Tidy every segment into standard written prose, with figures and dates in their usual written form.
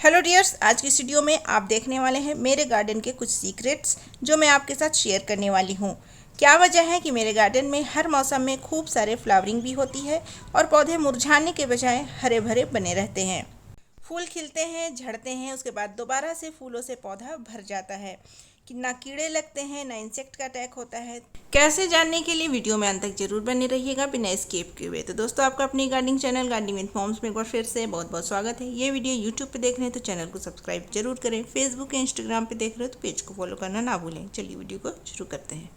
Hello dears, आज की इस वीडियो में आप देखने वाले हैं मेरे गार्डन के कुछ सीक्रेट्स जो मैं आपके साथ शेयर करने वाली हूँ। क्या वजह है कि मेरे गार्डन में हर मौसम में खूब सारे फ्लावरिंग भी होती है और पौधे मुरझाने के बजाय हरे भरे बने रहते हैं। फूल खिलते हैं, झड़ते हैं, उसके बाद दोबारा से फूलों से पौधा भर जाता है कि ना कीड़े लगते हैं ना इंसेक्ट का अटैक होता है। कैसे जानने के लिए वीडियो में अंत तक जरूर बने रहिएगा बिना स्किप किए हुए। तो दोस्तों, आपका अपनी gardening channel gardening with moms में एक बार फिर से बहुत बहुत स्वागत है। ये वीडियो यूट्यूब पे देख रहे हैं तो चैनल को सब्सक्राइब जरूर करें, फेसबुक या इंस्टाग्राम पे देख रहे हो तो पेज को फॉलो करना ना भूलें। चलिए वीडियो को शुरू करते हैं।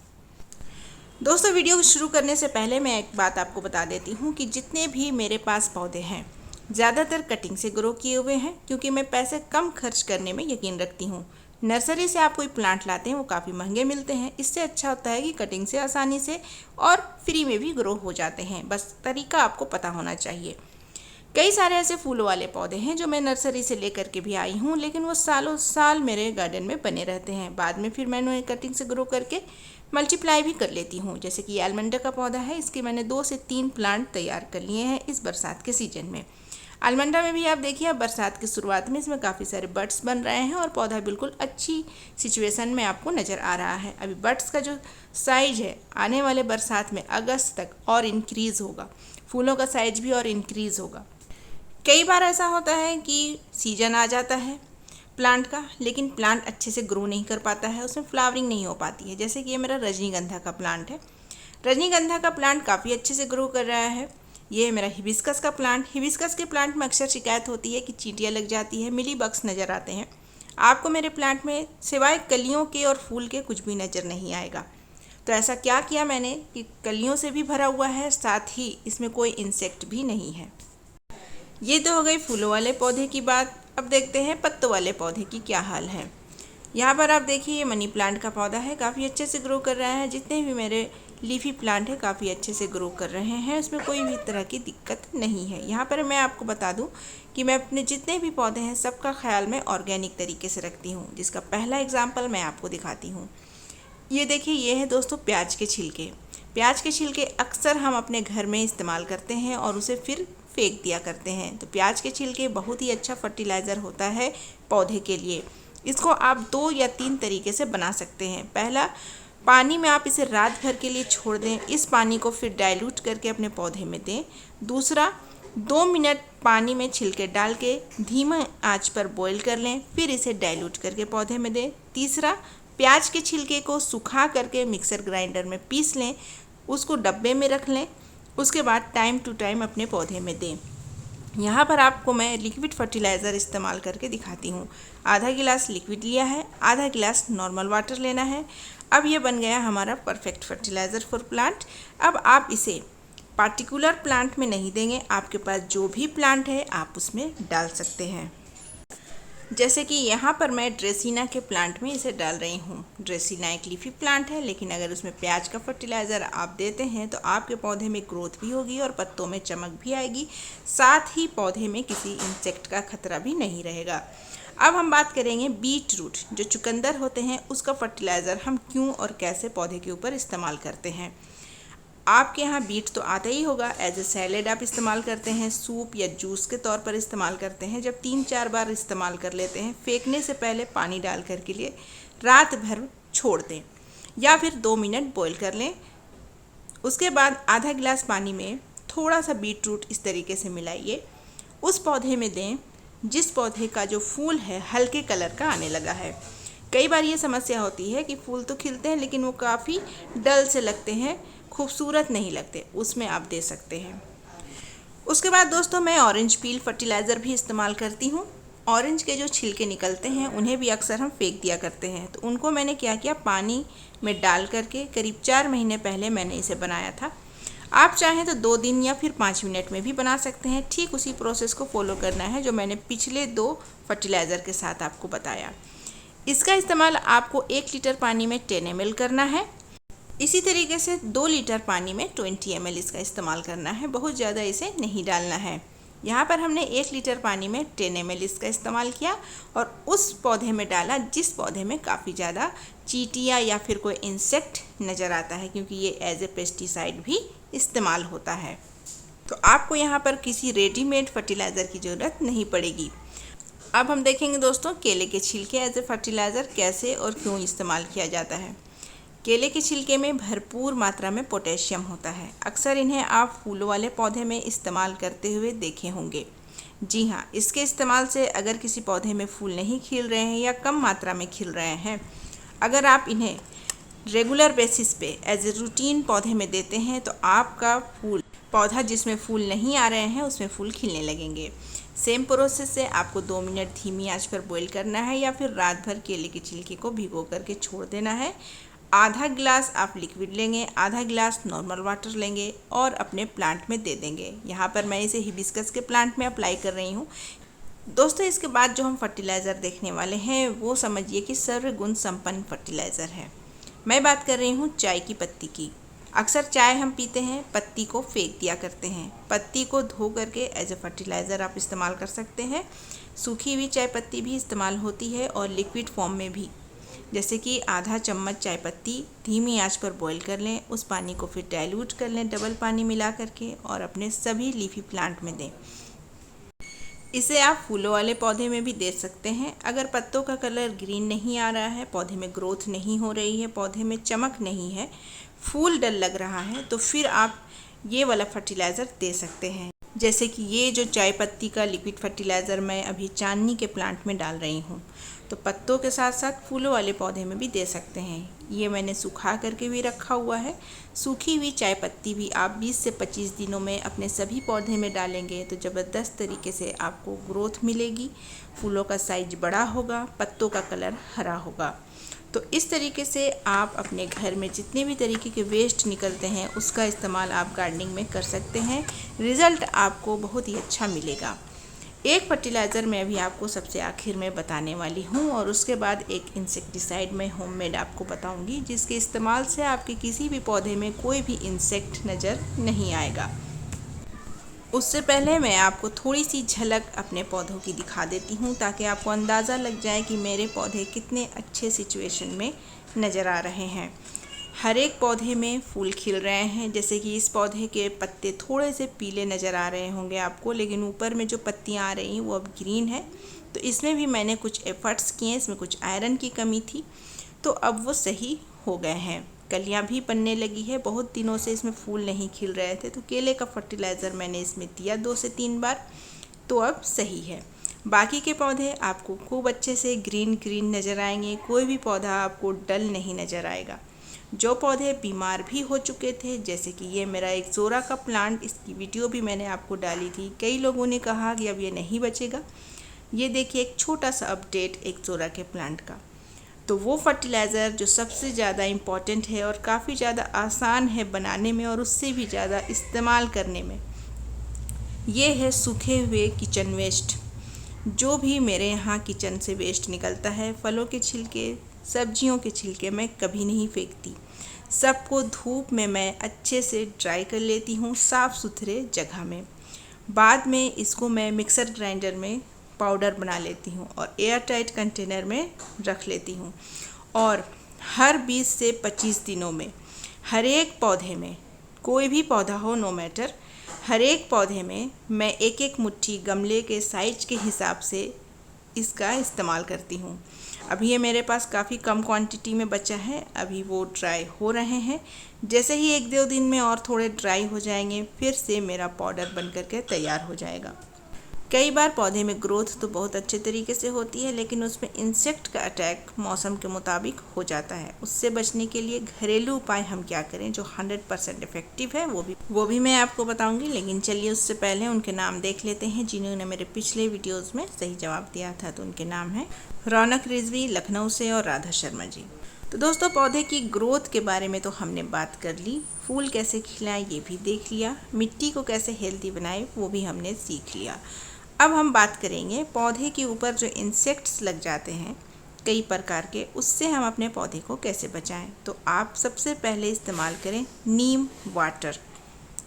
दोस्तों, वीडियो को शुरू करने से पहले मैं एक बात आपको बता देती हूँ कि जितने भी मेरे पास पौधे हैं ज़्यादातर कटिंग से ग्रो किए हुए हैं, क्योंकि मैं पैसे कम खर्च करने में यकीन रखती हूँ। नर्सरी से आप कोई प्लांट लाते हैं वो काफ़ी महंगे मिलते हैं, इससे अच्छा होता है कि कटिंग से आसानी से और फ्री में भी ग्रो हो जाते हैं। बस तरीका आपको पता होना चाहिए। कई सारे ऐसे फूलों वाले पौधे हैं जो मैं नर्सरी से लेकर के भी आई हूँ, लेकिन वो सालों साल मेरे गार्डन में बने रहते हैं। बाद में फिर मैंने कटिंग से ग्रो करके मल्टीप्लाई भी कर लेती हूँ। जैसे कि आलमंडा का पौधा है, इसके मैंने 2 से 3 प्लांट तैयार कर लिए हैं इस बरसात के सीजन में। आलमंडा में भी आप देखिए, अब बरसात की शुरुआत में इसमें काफ़ी सारे बड्स बन रहे हैं और पौधा बिल्कुल अच्छी सिचुएशन में आपको नज़र आ रहा है। अभी बड्स का जो साइज है आने वाले बरसात में अगस्त तक और इनक्रीज़ होगा, फूलों का साइज भी और इनक्रीज़ होगा। कई बार ऐसा होता है कि सीजन आ जाता है प्लांट का, लेकिन प्लांट अच्छे से ग्रो नहीं कर पाता है, उसमें फ्लावरिंग नहीं हो पाती है। जैसे कि ये मेरा रजनीगंधा का प्लांट है। रजनीगंधा का प्लांट काफ़ी अच्छे से ग्रो कर रहा है। ये है मेरा हिबिस्कस का प्लांट। हिबिस्कस के प्लांट में अक्सर शिकायत होती है कि चींटियाँ लग जाती है, मिली बग्स नज़र आते हैं। आपको मेरे प्लांट में सिवाय कलियों के और फूल के कुछ भी नज़र नहीं आएगा। तो ऐसा क्या किया मैंने कि कलियों से भी भरा हुआ है, साथ ही इसमें कोई इंसेक्ट भी नहीं है। ये तो हो गई फूलों वाले पौधे की बात। अब देखते हैं पत्तों वाले पौधे की क्या हाल है। यहाँ पर आप देखिए, ये मनी प्लांट का पौधा है, काफ़ी अच्छे से ग्रो कर रहा है। जितने भी मेरे लीफी प्लांट है काफ़ी अच्छे से ग्रो कर रहे हैं, इसमें कोई भी तरह की दिक्कत नहीं है। यहाँ पर मैं आपको बता दूँ कि मैं अपने जितने भी पौधे हैं सबका ख्याल मैं ऑर्गेनिक तरीके से रखती हूँ, जिसका पहला एग्जाम्पल मैं आपको दिखाती हूँ। ये देखिए, ये है दोस्तों प्याज के छिलके। प्याज के छिलके अक्सर हम अपने घर में इस्तेमाल करते हैं और उसे फिर फेंक दिया करते हैं। तो प्याज के छिलके बहुत ही अच्छा फर्टिलाइज़र होता है पौधे के लिए। इसको आप 2 या 3 तरीके से बना सकते हैं। पहला, पानी में आप इसे रात भर के लिए छोड़ दें, इस पानी को फिर डाइल्यूट करके अपने पौधे में दें। दूसरा, 2 मिनट पानी में छिलके डाल के धीमा आंच पर बॉईल कर लें, फिर इसे डाइल्यूट करके पौधे में दें। तीसरा, प्याज के छिलके को सुखा करके मिक्सर ग्राइंडर में पीस लें, उसको डब्बे में रख लें, उसके बाद टाइम टू टाइम अपने पौधे में दें। यहाँ पर आपको मैं लिक्विड फर्टिलाइज़र इस्तेमाल करके दिखाती हूँ। आधा गिलास लिक्विड लिया है, आधा गिलास नॉर्मल वाटर लेना है। अब ये बन गया हमारा परफेक्ट फर्टिलाइज़र फॉर प्लांट। अब आप इसे पार्टिकुलर प्लांट में नहीं देंगे, आपके पास जो भी प्लांट है आप उसमें डाल सकते हैं। जैसे कि यहाँ पर मैं ड्रेसिना के प्लांट में इसे डाल रही हूँ। ड्रेसिना एक लीफी प्लांट है, लेकिन अगर उसमें प्याज का फर्टिलाइज़र आप देते हैं तो आपके पौधे में ग्रोथ भी होगी और पत्तों में चमक भी आएगी, साथ ही पौधे में किसी इंसेक्ट का खतरा भी नहीं रहेगा। अब हम बात करेंगे बीट रूट, जो चुकंदर होते हैं, उसका फर्टिलाइज़र हम क्यों और कैसे पौधे के ऊपर इस्तेमाल करते हैं। आपके यहाँ बीट तो आता ही होगा, एज ए सैलेड आप इस्तेमाल करते हैं, सूप या जूस के तौर पर इस्तेमाल करते हैं। जब 3-4 बार इस्तेमाल कर लेते हैं, फेंकने से पहले पानी डाल कर के लिए रात भर छोड़ दें या फिर 2 मिनट बॉईल कर लें। उसके बाद आधा गिलास पानी में थोड़ा सा बीट रूट इस तरीके से मिलाइए, उस पौधे में दें जिस पौधे का जो फूल है हल्के कलर का आने लगा है। कई बार ये समस्या होती है कि फूल तो खिलते हैं लेकिन वो काफ़ी डल से लगते हैं, खूबसूरत नहीं लगते, उसमें आप दे सकते हैं। उसके बाद दोस्तों, मैं ऑरेंज पील फर्टिलाइज़र भी इस्तेमाल करती हूँ। ऑरेंज के जो छिलके निकलते हैं उन्हें भी अक्सर हम फेंक दिया करते हैं, तो उनको मैंने क्या किया, पानी में डाल करके करीब 4 महीने पहले मैंने इसे बनाया था। आप चाहें तो 2 दिन या फिर 5 मिनट में भी बना सकते हैं। ठीक उसी प्रोसेस को फॉलो करना है जो मैंने पिछले 2 फर्टिलाइज़र के साथ आपको बताया। इसका इस्तेमाल आपको 1 लीटर पानी में 10 ml करना है। इसी तरीके से 2 लीटर पानी में 20 ml इसका इस्तेमाल करना है, बहुत ज़्यादा इसे नहीं डालना है। यहाँ पर हमने 1 लीटर पानी में 10 ml इसका इस्तेमाल किया और उस पौधे में डाला जिस पौधे में काफ़ी ज़्यादा चींटियाँ या फिर कोई इंसेक्ट नज़र आता है, क्योंकि ये एज ए पेस्टिसाइड भी इस्तेमाल होता है। तो आपको यहाँ पर किसी रेडीमेड फर्टिलाइज़र की ज़रूरत नहीं पड़ेगी। अब हम देखेंगे दोस्तों केले के छिलके एज ए फर्टिलाइज़र कैसे और क्यों इस्तेमाल किया जाता है। केले के छिलके में भरपूर मात्रा में पोटेशियम होता है। अक्सर इन्हें आप फूलों वाले पौधे में इस्तेमाल करते हुए देखे होंगे। जी हाँ, इसके इस्तेमाल से अगर किसी पौधे में फूल नहीं खिल रहे हैं या कम मात्रा में खिल रहे हैं, अगर आप इन्हें रेगुलर बेसिस पे एज ए रूटीन पौधे में देते हैं तो आपका पौधा जिसमें फूल नहीं आ रहे हैं उसमें फूल खिलने लगेंगे। सेम प्रोसेस से आपको 2 मिनट धीमी आंच पर बॉईल करना है या फिर रात भर केले के छिलके को भिगो करके छोड़ देना है। आधा गिलास आप लिक्विड लेंगे, आधा गिलास नॉर्मल वाटर लेंगे और अपने प्लांट में दे देंगे। यहाँ पर मैं इसे हिबिस्कस के प्लांट में अप्लाई कर रही हूँ। दोस्तों इसके बाद जो हम फर्टिलाइज़र देखने वाले हैं वो समझिए कि सर्वगुण संपन्न फर्टिलाइज़र है। मैं बात कर रही हूँ चाय की पत्ती की। अक्सर चाय हम पीते हैं, पत्ती को फेंक दिया करते हैं। पत्ती को धो करके एज ए फर्टिलाइज़र आप इस्तेमाल कर सकते हैं। सूखी हुई चाय पत्ती भी इस्तेमाल होती है और लिक्विड फॉर्म में भी, जैसे कि आधा चम्मच चाय पत्ती धीमी आंच पर बॉईल कर लें, उस पानी को फिर डाइल्यूट कर लें डबल पानी मिला करके और अपने सभी लीफी प्लांट में दें। इसे आप फूलों वाले पौधे में भी दे सकते हैं। अगर पत्तों का कलर ग्रीन नहीं आ रहा है, पौधे में ग्रोथ नहीं हो रही है, पौधे में चमक नहीं है, फूल डल लग रहा है, तो फिर आप ये वाला फर्टिलाइज़र दे सकते हैं। जैसे कि ये जो चाय पत्ती का लिक्विड फर्टिलाइज़र मैं अभी चांदनी के प्लांट में डाल रही हूँ, तो पत्तों के साथ साथ फूलों वाले पौधे में भी दे सकते हैं। ये मैंने सुखा करके भी रखा हुआ है। सूखी हुई चाय पत्ती भी आप 20 से 25 दिनों में अपने सभी पौधे में डालेंगे तो ज़बरदस्त तरीके से आपको ग्रोथ मिलेगी। फूलों का साइज बड़ा होगा, पत्तों का कलर हरा होगा। तो इस तरीके से आप अपने घर में जितने भी तरीके के वेस्ट निकलते हैं उसका इस्तेमाल आप गार्डनिंग में कर सकते हैं। रिज़ल्ट आपको बहुत ही अच्छा मिलेगा। एक फर्टिलाइज़र मैं अभी आपको सबसे आखिर में बताने वाली हूँ और उसके बाद एक इंसेक्टिसाइड मैं होममेड आपको बताऊँगी, जिसके इस्तेमाल से आपके किसी भी पौधे में कोई भी इंसेक्ट नज़र नहीं आएगा। उससे पहले मैं आपको थोड़ी सी झलक अपने पौधों की दिखा देती हूँ ताकि आपको अंदाज़ा लग जाए कि मेरे पौधे कितने अच्छे सिचुएशन में नज़र आ रहे हैं। हर एक पौधे में फूल खिल रहे हैं। जैसे कि इस पौधे के पत्ते थोड़े से पीले नज़र आ रहे होंगे आपको, लेकिन ऊपर में जो पत्तियाँ आ रही हैं वो अब ग्रीन है। तो इसमें भी मैंने कुछ एफ़र्ट्स किए, इसमें कुछ आयरन की कमी थी तो अब वो सही हो गए हैं। कलियाँ भी बनने लगी है। बहुत दिनों से इसमें फूल नहीं खिल रहे थे तो केले का फर्टिलाइज़र मैंने इसमें दिया 2 से 3 बार, तो अब सही है। बाकी के पौधे आपको खूब अच्छे से ग्रीन नज़र आएंगे। कोई भी पौधा आपको डल नहीं नज़र आएगा। जो पौधे बीमार भी हो चुके थे, जैसे कि ये मेरा एक जोरा का प्लांट, इसकी वीडियो भी मैंने आपको डाली थी। कई लोगों ने कहा कि अब ये नहीं बचेगा। ये देखिए एक छोटा सा अपडेट एक जोरा के प्लांट का। तो वो फर्टिलाइज़र जो सबसे ज़्यादा इम्पॉर्टेंट है और काफ़ी ज़्यादा आसान है बनाने में और उससे भी ज़्यादा इस्तेमाल करने में, ये है सूखे हुए किचन वेस्ट। जो भी मेरे यहाँ किचन से वेस्ट निकलता है, फलों के छिलके, सब्जियों के छिलके, मैं कभी नहीं फेंकती। सबको धूप में मैं अच्छे से ड्राई कर लेती हूँ साफ़ सुथरे जगह में। बाद में इसको मैं मिक्सर ग्राइंडर में पाउडर बना लेती हूँ और एयर टाइट कंटेनर में रख लेती हूँ। और हर 20 से 25 दिनों में हर एक पौधे में, कोई भी पौधा हो नो मैटर, हर एक पौधे में मैं एक एक मुट्ठी गमले के साइज के हिसाब से इसका इस्तेमाल करती हूँ। अभी ये मेरे पास काफ़ी कम क्वांटिटी में बचा है, अभी वो ड्राई हो रहे हैं। जैसे ही 1-2 दिन में और थोड़े ड्राई हो जाएंगे, फिर से मेरा पाउडर बन करके तैयार हो जाएगा। कई बार पौधे में ग्रोथ तो बहुत अच्छे तरीके से होती है, लेकिन उसमें इंसेक्ट का अटैक मौसम के मुताबिक हो जाता है। उससे बचने के लिए घरेलू उपाय हम क्या करें जो 100% इफ़ेक्टिव है, वो भी मैं आपको बताऊंगी। लेकिन चलिए उससे पहले उनके नाम देख लेते हैं जिन्होंने मेरे पिछले वीडियोज़ में सही जवाब दिया था। तो उनके नाम हैं रौनक रिजवी लखनऊ से और राधा शर्मा जी। तो दोस्तों पौधे की ग्रोथ के बारे में तो हमने बात कर ली, फूल कैसे खिलाएं ये भी देख लिया, मिट्टी को कैसे हेल्दी बनाएं वो भी हमने सीख लिया। अब हम बात करेंगे पौधे के ऊपर जो इंसेक्ट्स लग जाते हैं कई प्रकार के, उससे हम अपने पौधे को कैसे बचाएं। तो आप सबसे पहले इस्तेमाल करें नीम वाटर।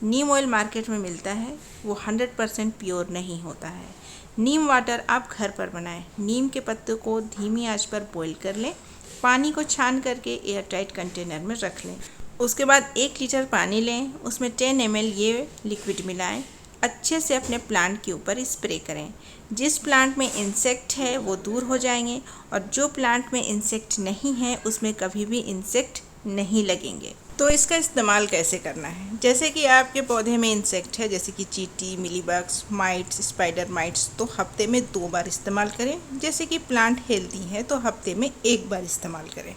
नीम ऑयल मार्केट में मिलता है, वो 100% प्योर नहीं होता है। नीम वाटर आप घर पर बनाएं। नीम के पत्तों को धीमी आंच पर बॉईल कर लें, पानी को छान करके एयर टाइट कंटेनर में रख लें। उसके बाद 1 लीटर पानी लें, उसमें 10 ml ये लिक्विड मिलाएं। अच्छे से अपने प्लांट के ऊपर स्प्रे करें। जिस प्लांट में इंसेक्ट है वो दूर हो जाएंगे और जो प्लांट में इंसेक्ट नहीं है उसमें कभी भी इंसेक्ट नहीं लगेंगे। तो इसका इस्तेमाल कैसे करना है? जैसे कि आपके पौधे में इंसेक्ट है, जैसे कि चींटी, मिलीबग्स, माइट्स, स्पाइडर माइट्स, तो हफ्ते में 2 बार इस्तेमाल करें। जैसे कि प्लांट हेल्दी है तो हफ्ते में 1 बार इस्तेमाल करें।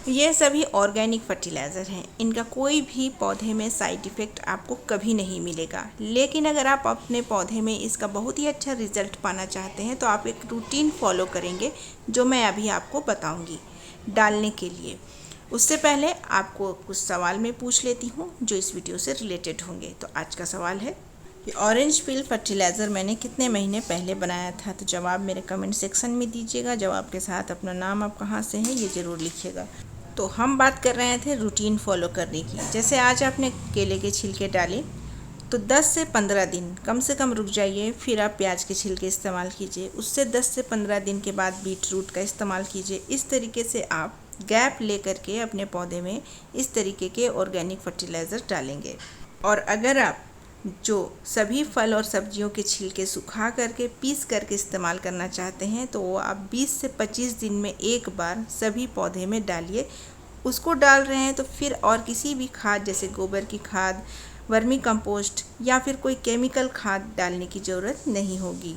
ये सभी ऑर्गेनिक फर्टिलाइज़र हैं, इनका कोई भी पौधे में साइड इफ़ेक्ट आपको कभी नहीं मिलेगा। लेकिन अगर आप अपने पौधे में इसका बहुत ही अच्छा रिजल्ट पाना चाहते हैं तो आप एक रूटीन फॉलो करेंगे जो मैं अभी आपको बताऊंगी डालने के लिए। उससे पहले आपको कुछ सवाल मैं पूछ लेती हूँ जो इस वीडियो से रिलेटेड होंगे। तो आज का सवाल है कि ऑरेंज पील फर्टिलाइज़र मैंने कितने महीने पहले बनाया था? तो जवाब मेरे कमेंट सेक्शन में दीजिएगा। जवाब के साथ अपना नाम, आप कहाँ से हैं, ये ज़रूर लिखिएगा। तो हम बात कर रहे थे रूटीन फॉलो करने की। जैसे आज आपने केले के छिलके डाले तो 10 से 15 दिन कम से कम रुक जाइए, फिर आप प्याज के छिलके इस्तेमाल कीजिए। उससे 10 से 15 दिन के बाद बीट रूट का इस्तेमाल कीजिए। इस तरीके से आप गैप ले करके अपने पौधे में इस तरीके के ऑर्गेनिक फर्टिलाइज़र डालेंगे। और अगर आप जो सभी फल और सब्जियों के छिलके सुखा करके पीस करके इस्तेमाल करना चाहते हैं तो वो आप 20 से 25 दिन में एक बार सभी पौधे में डालिए। उसको डाल रहे हैं तो फिर और किसी भी खाद जैसे गोबर की खाद, वर्मी कंपोस्ट या फिर कोई केमिकल खाद डालने की ज़रूरत नहीं होगी।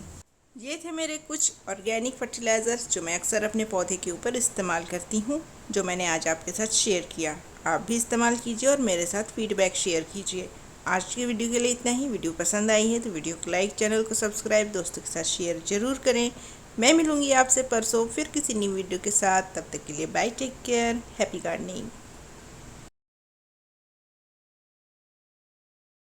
ये थे मेरे कुछ ऑर्गेनिक फर्टिलाइज़र्स जो मैं अक्सर अपने पौधे के ऊपर इस्तेमाल करती हूँ, जो मैंने आज आपके साथ शेयर किया। आप भी इस्तेमाल कीजिए और मेरे साथ फीडबैक शेयर कीजिए। आज की वीडियो के लिए इतना ही। वीडियो पसंद आई है तो वीडियो को लाइक, चैनल को सब्सक्राइब, दोस्तों के साथ शेयर ज़रूर करें। मैं मिलूँगी आपसे परसों फिर किसी न्यू वीडियो के साथ। तब तक के लिए bye, take care, happy gardening.